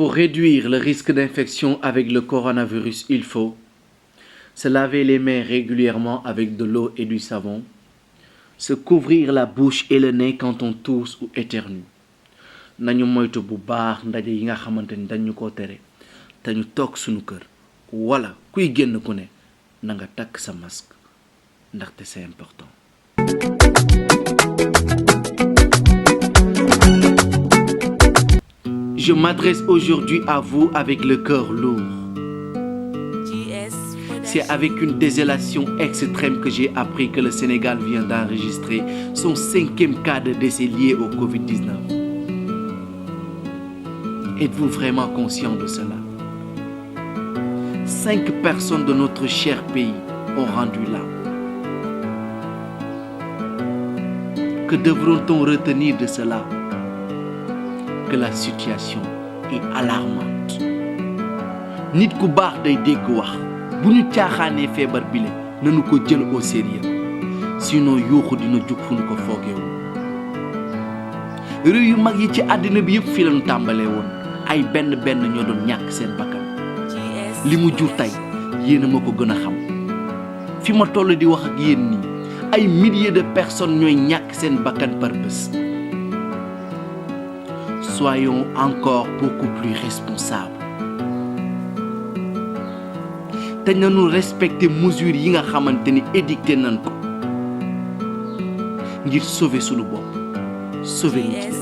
Pour réduire le risque d'infection avec le coronavirus, il faut se laver les mains régulièrement avec de l'eau et du savon, se couvrir la bouche et le nez quand on tousse ou éternue. Nañu moytu bu baax ndaje yi nga xamanteni dañu ko téré té ñu tok suñu kër wala kuy génn ku né na nga tak sa masque ndaxte c'est important. Je m'adresse aujourd'hui à vous avec le cœur lourd. C'est avec une désolation extrême que j'ai appris que le Sénégal vient d'enregistrer son 5e cas de décès lié au Covid-19. Êtes-vous vraiment conscient de cela? 5 personnes de notre cher pays ont rendu l'âme. Que devrait-on retenir de cela? Que la situation est alarmante. Nit ku baax day dégg wax bu ñu caaxaanee feebar bile nañu ko jël au sérieux sinon yuuxu dina jug fu ñu ko foogeewul. réew yu mag yi ci àddina bi yëpp fi lañu tàmbalee woon ay benn ñoo doon ñàkk seen bakkan li mu jur tey yéen a ma ko gën a xam fi ma toll di wax ak yéen nii ay milliers de personnes ñooy ñàkk seen bakkan par bés. Soyons encore beaucoup plus responsables. Te nañu respecter mesures yi nga xamanteni édicté nañ ko ngir sauver sunu bopp sauver nit ñi.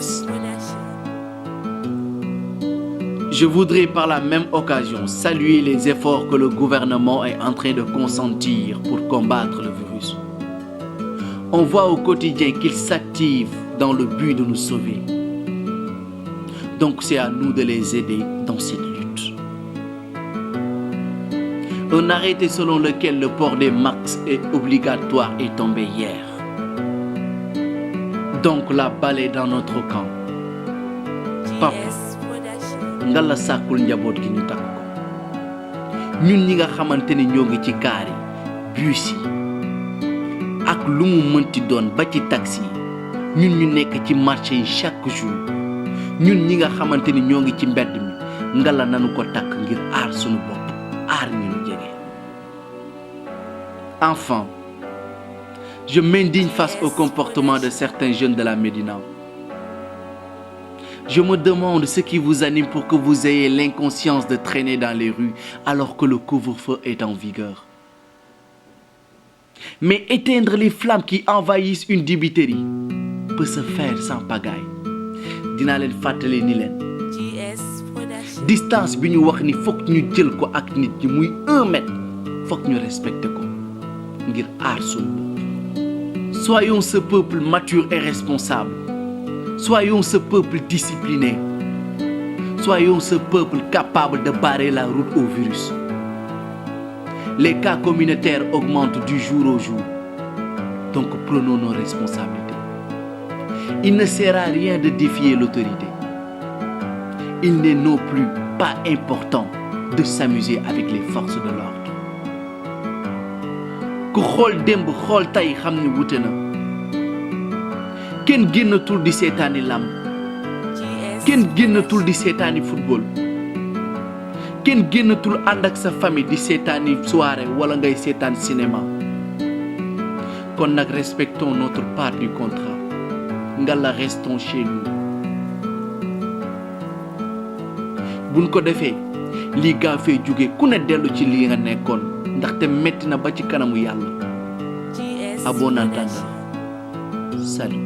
Je voudrais par la même occasion saluer les efforts que le gouvernement est en train de consentir pour combattre le virus. On voit au quotidien qu'il s'active dans le but de nous sauver. Donc c'est à nous de les aider dans cette lutte. Un arrêté selon lequel le port des masques est obligatoire est tombé hier. Donc la balle est dans notre camp. Papa, ngalla sàkkul njaboot gi ñu takk ko ñun ñi nga xamante ni ñoo ngi ci kaar yi bus yi ak lu mu mënti doon ba ci taxi yi ñun ñu nekk ci marché yi chaque jour ñun ñi nga xamante ni ñoo ngi ci mbedd mi ngalla nanu ko takk ngir aar sunu bopp aar ñu ñu jege. Enfin, je m'indigne face au comportement de certains jeunes de la Médina. Je me demande ce qui vous anime pour que vous ayez l'inconscience de traîner dans les rues alors que le couvre-feu est en vigueur. Mais éteindre les flammes qui envahissent une dibiterie peut se faire sans pagaille. Dina len fatale ni len distance bi ñu wax ni fokk ñu jël ko ak nit ñi muy 1 mètre fokk ñu respecter ko ngir aar sunu bopp. Soyons ce peuple mature et responsable. Soyons ce peuple discipliné. Soyons ce peuple capable de barrer la route au virus. Les cas communautaires augmentent du jour au jour. Donc prenons nos responsabilités. Il ne sert à rien de défier l'autorité. Il n'est non plus pas important de s'amuser avec les forces de l'ordre. Ku xool démb xool tey xam ni wute na. Kenn génnatul di seetaani lamb kenn génnatul di seetaani football kenn génnatul ànd ak sa famille di seetaani soirée wala ngay seetaan cinéma. Kon nag respectons notre part du contrat ngalla restons chez nous. buñ ko defee lii gaa fee jóge ku ne dellu ci li nga nekkoon ndaxte metti na ba ci kanamu yàlla. À bon entendeur. Salut.